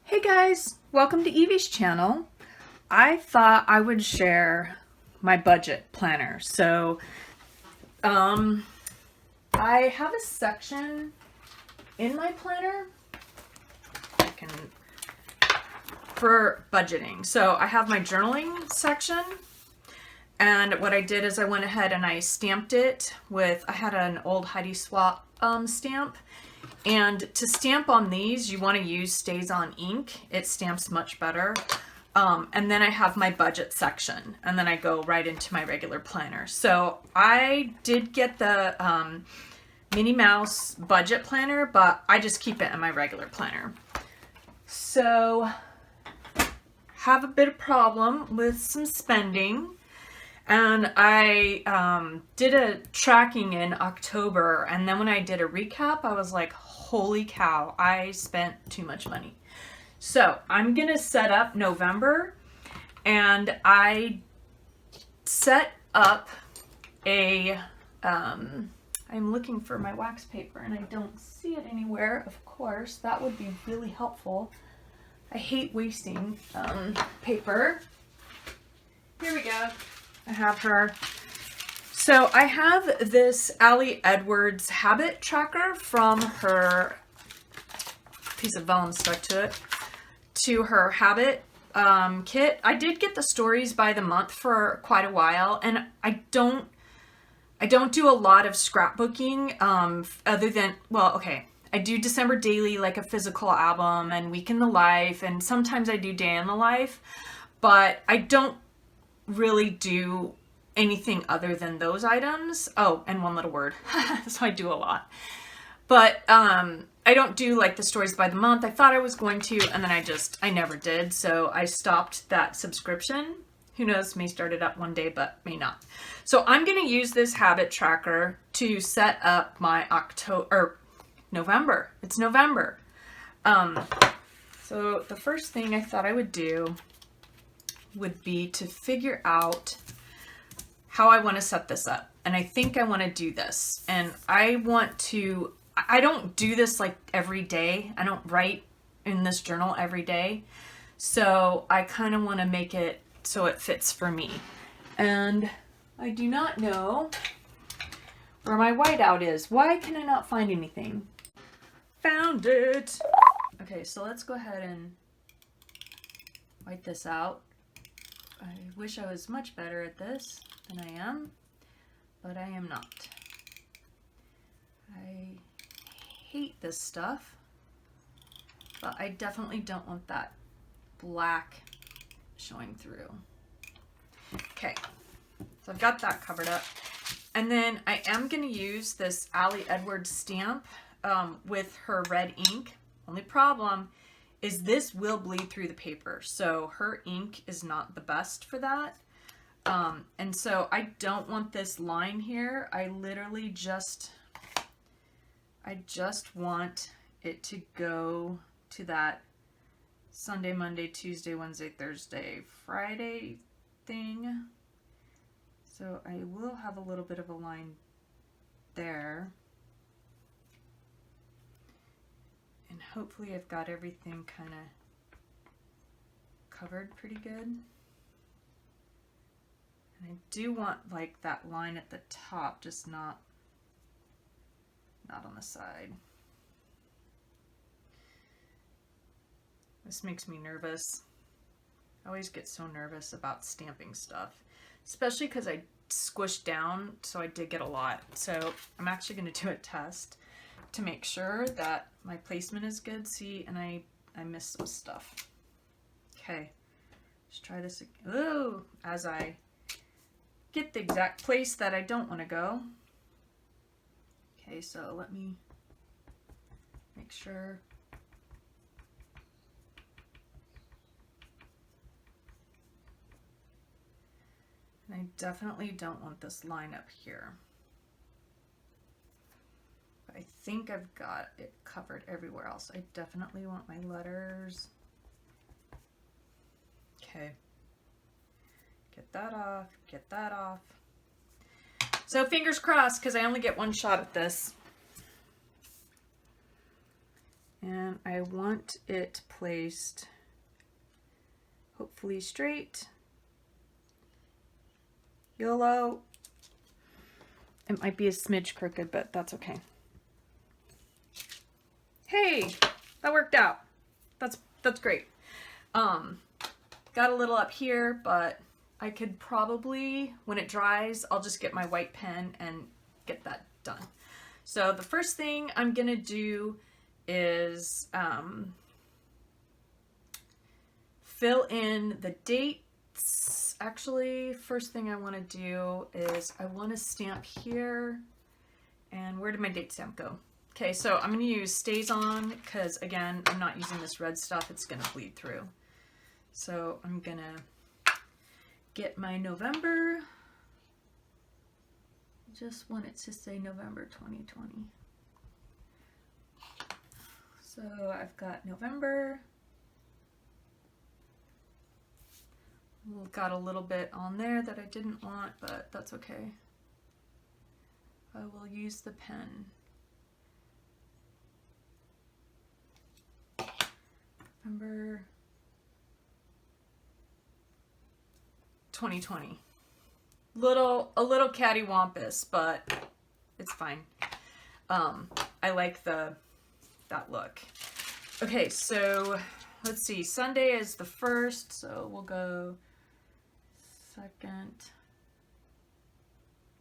Hey guys, welcome to Evie's channel. I thought I would share my budget planner. I have a section in my planner for budgeting. So I have my journaling section, and what I did is I went ahead and I stamped it with, I had an old Heidi Swap stamp. And to stamp on these, you want to use Stays On ink. It stamps much better. And then I have my budget section, and then I go right into my regular planner. So I did get the Minnie Mouse budget planner, but I just keep it in my regular planner. So have a bit of problem with some spending. And I did a tracking in October, and then when I did a recap, I was like, holy cow, I spent too much money. So I'm gonna set up November, and I set up a, I'm looking for my wax paper and I don't see it anywhere, of course. That would be really helpful. I hate wasting paper. Here we go. I have her. So I have this Allie Edwards habit tracker from her piece of vellum stuck to it, to her habit kit. I did get the stories by the month for quite a while, and I don't do a lot of scrapbooking other than, well, okay, I do December daily, like a physical album, and week in the life, and sometimes I do day in the life, but I don't really do anything other than those items. Oh, and one little word. So I do a lot. But I don't do like the stories by the month. I thought I was going to, and then I never did. So I stopped that subscription. Who knows, may start it up one day, but may not. So I'm going to use this habit tracker to set up my November. It's November. So the first thing I thought I would do would be to figure out how I want to set this up. And I think I want to do this. And I don't do this like every day. I don't write in this journal every day. So I kind of want to make it so it fits for me. And I do not know where my whiteout is. Why can I not find anything? Found it. Okay, so let's go ahead and white this out. I wish I was much better at this than I am, but I am not. I hate this stuff, but I definitely don't want that black showing through. Okay, so I've got that covered up. And then I am going to use this Allie Edwards stamp with her red ink. Only problem is this will bleed through the paper. So her ink is not the best for that. And so I don't want this line here. I just want it to go to that Sunday, Monday, Tuesday, Wednesday, Thursday, Friday thing. So I will have a little bit of a line there. And hopefully I've got everything kind of covered pretty good. And I do want like that line at the top, just not on the side. This makes me nervous. I always get so nervous about stamping stuff, especially because I squished down, so I did get a lot. So I'm actually going to do a test to make sure that my placement is good. See, and I missed some stuff. Okay, let's try this again. Ooh, as I get the exact place that I don't want to go. Okay, so let me make sure. And I definitely don't want this line up here. I think I've got it covered everywhere else. I definitely want my letters. Okay. Get that off, get that off. So fingers crossed, because I only get one shot at this. And I want it placed hopefully straight. YOLO. It might be a smidge crooked, but that's okay. Hey, that worked out. That's great. Got a little up here, but I could probably, when it dries, I'll just get my white pen and get that done. So the first thing I'm gonna do is fill in the dates. Actually, first thing I want to do is I want to stamp here. And where did my date stamp go? Okay, so I'm going to use Stays On because, again, I'm not using this red stuff. It's going to bleed through. So I'm going to get my November. Just want it to say November 2020. So I've got November. Got a little bit on there that I didn't want, but that's okay. I will use the pen. November 2020. A little cattywampus, but it's fine. I like that look. Okay, so let's see. Sunday is the 1st, so we'll go 2nd,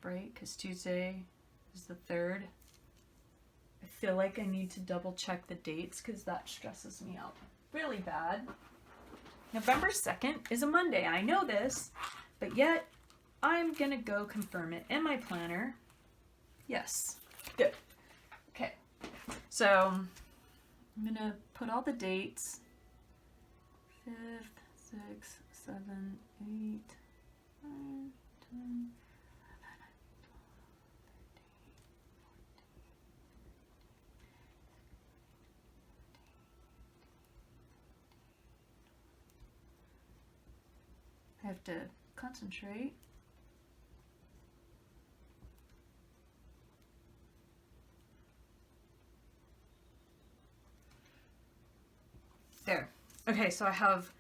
right? Because Tuesday is the 3rd. I feel like I need to double check the dates because that stresses me out really bad. November 2nd is a Monday. I know this, but yet I'm gonna go confirm it in my planner. Yes, good. Okay, so I'm gonna put all the dates. 5th, 6th, 7th, 8th, 9, 10, 11, 12, 13, 14. I have to concentrate. There. Okay, so I have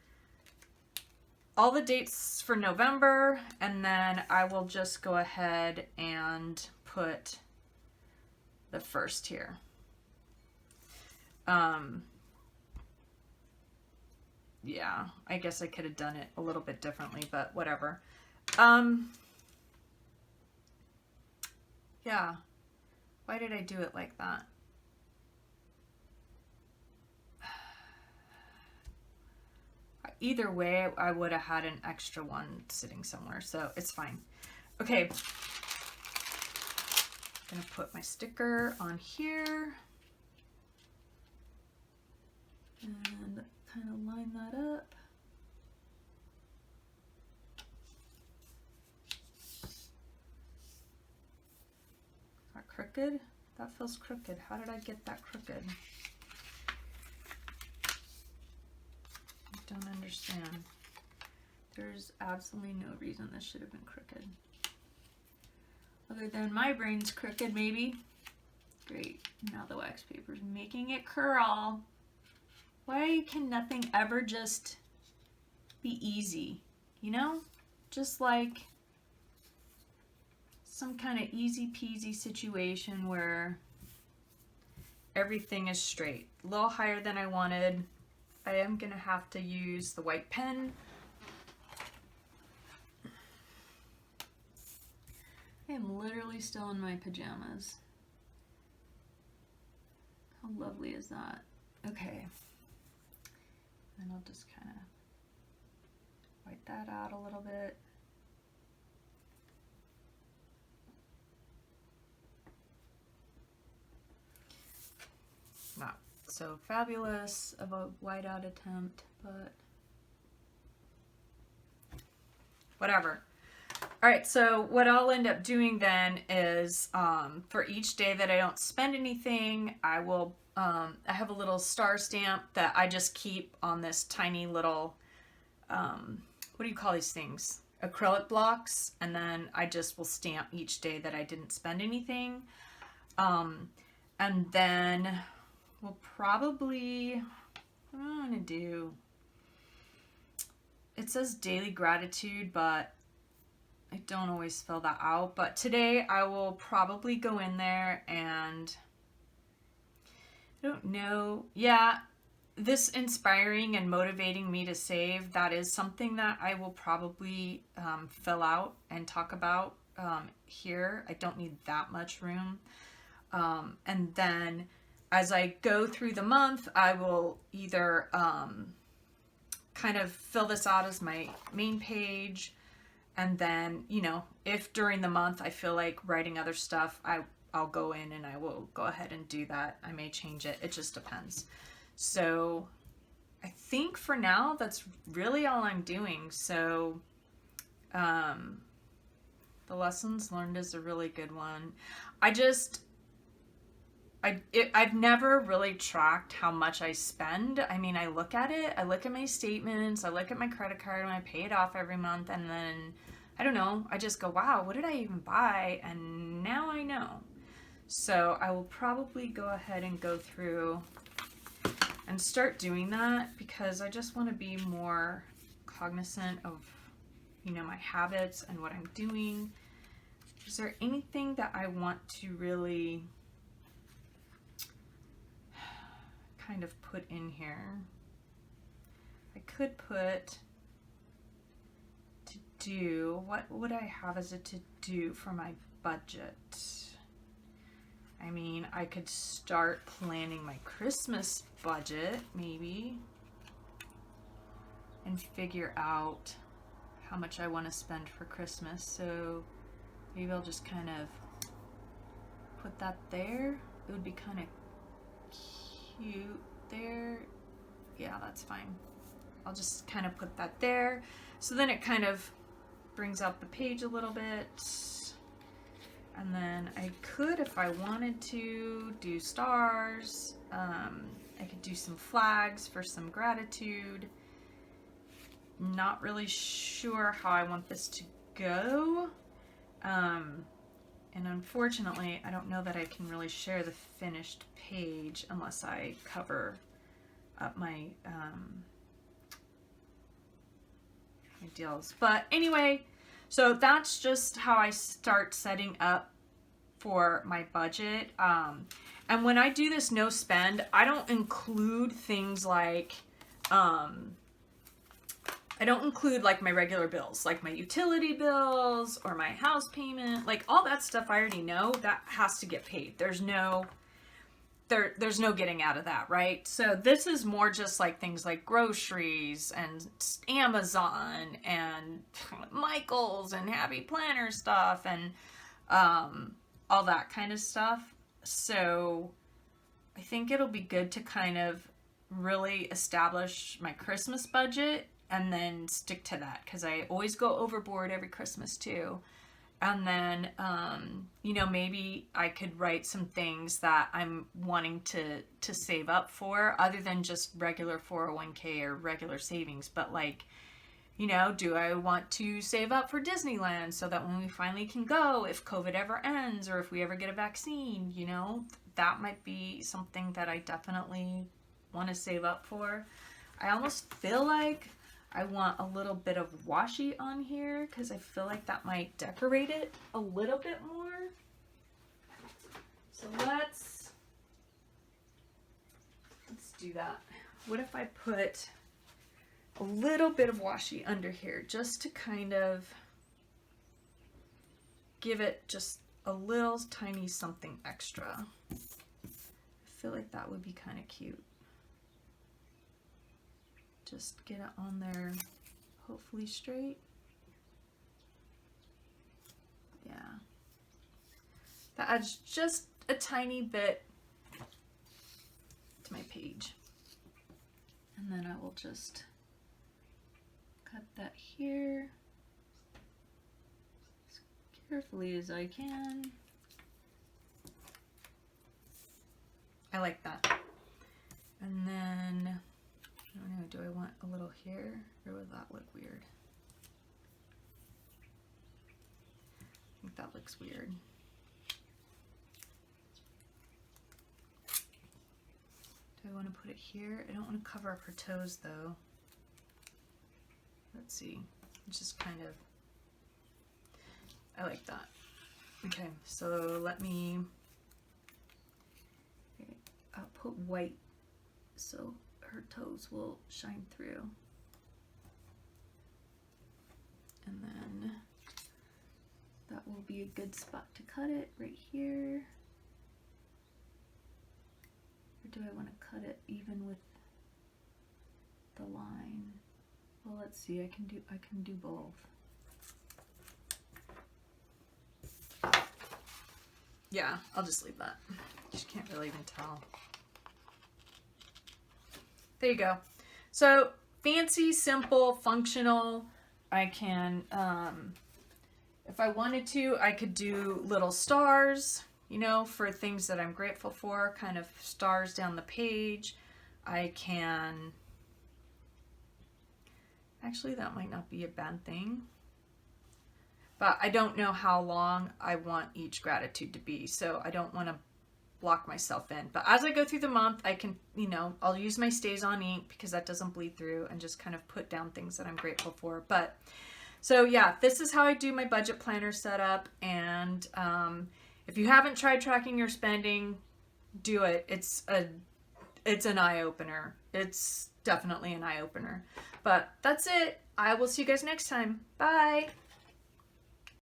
all the dates for November, and then I will just go ahead and put the 1st here. Yeah, I guess I could have done it a little bit differently, but whatever. Yeah. Why did I do it like that? Either way, I would have had an extra one sitting somewhere, so it's fine. Okay. I'm gonna put my sticker on here. And kind of line that up. Is that crooked? That feels crooked. How did I get that crooked? I don't understand. There's absolutely no reason this should have been crooked. Other than my brain's crooked, maybe. Great. Now the wax paper's making it curl. Why can nothing ever just be easy? You know? Just like some kind of easy peasy situation where everything is straight. A little higher than I wanted. I am gonna have to use the white pen. I am literally still in my pajamas. How lovely is that? Okay. And I'll just kind of white that out a little bit. Not so fabulous of a whiteout attempt, but whatever. All right, so what I'll end up doing then is for each day that I don't spend anything, I will, I have a little star stamp that I just keep on this tiny little, what do you call these things? Acrylic blocks, and then I just will stamp each day that I didn't spend anything. And then will probably, what am I going to do? It says daily gratitude, but I don't always fill that out. But today I will probably go in there and, I don't know. Yeah, this inspiring and motivating me to save, that is something that I will probably fill out and talk about here. I don't need that much room. And then as I go through the month, I will either kind of fill this out as my main page. And then, you know, if during the month I feel like writing other stuff, I'll go in and I will go ahead and do that. I may change it. It just depends. So I think for now, that's really all I'm doing. So the lessons learned is a really good one. I've never really tracked how much I spend. I mean, I look at it, I look at my statements, I look at my credit card and I pay it off every month. And then, I don't know, I just go, wow, what did I even buy? And now I know. So I will probably go ahead and go through and start doing that because I just want to be more cognizant of, you know, my habits and what I'm doing. Is there anything that I want to really kind of put in here? I could put to do. What would I have as a to do for my budget? I mean, I could start planning my Christmas budget maybe and figure out how much I want to spend for Christmas. So maybe I'll just kind of put that there. It would be kind of cute there. Yeah, that's fine. I'll just kind of put that there. So then it kind of brings out the page a little bit. And then I could, if I wanted to, do stars. I could do some flags for some gratitude. Not really sure how I want this to go. And unfortunately, I don't know that I can really share the finished page unless I cover up my my deals. But anyway, so that's just how I start setting up for my budget. And when I do this no spend, I don't include things like, I don't include like my regular bills, like my utility bills or my house payment, like all that stuff I already know that has to get paid. There's no getting out of that, right? So this is more just like things like groceries and Amazon and Michael's and Happy Planner stuff and all that kind of stuff. So I think it'll be good to kind of really establish my Christmas budget and then stick to that because I always go overboard every Christmas too. And then, you know, maybe I could write some things that I'm wanting to save up for other than just regular 401k or regular savings. But like, you know, do I want to save up for Disneyland so that when we finally can go, if COVID ever ends or if we ever get a vaccine, you know, that might be something that I definitely want to save up for. I almost feel like I want a little bit of washi on here because I feel like that might decorate it a little bit more. So let's do that. What if I put a little bit of washi under here just to kind of give it just a little tiny something extra? I feel like that would be kind of cute. Just get it on there, hopefully straight. Yeah. That adds just a tiny bit to my page. And then I will just cut that here as carefully as I can. I like that. And then I don't know, do I want a little here or would that look weird? I think that looks weird. want to put it here? I don't want to cover up her toes though. Let's see. It's just kind of, I like that. Okay, so let me, okay, I'll put white so her toes will shine through. And then that will be a good spot to cut it right here. Or do I want to cut it even with the line? Well, let's see. I can do both. Yeah, I'll just leave that. You can't really even tell. There you go. So fancy, simple, functional. I can, if I wanted to, I could do little stars, you know, for things that I'm grateful for, kind of stars down the page. I can, actually that might not be a bad thing, but I don't know how long I want each gratitude to be, so I don't want to block myself in. But as I go through the month, I can, you know, I'll use my Stays On ink because that doesn't bleed through, and just kind of put down things that I'm grateful for. But so yeah, this is how I do my budget planner setup. And if you haven't tried tracking your spending, do it. It's an eye-opener. It's definitely an eye-opener. But that's it. I will see you guys next time. Bye.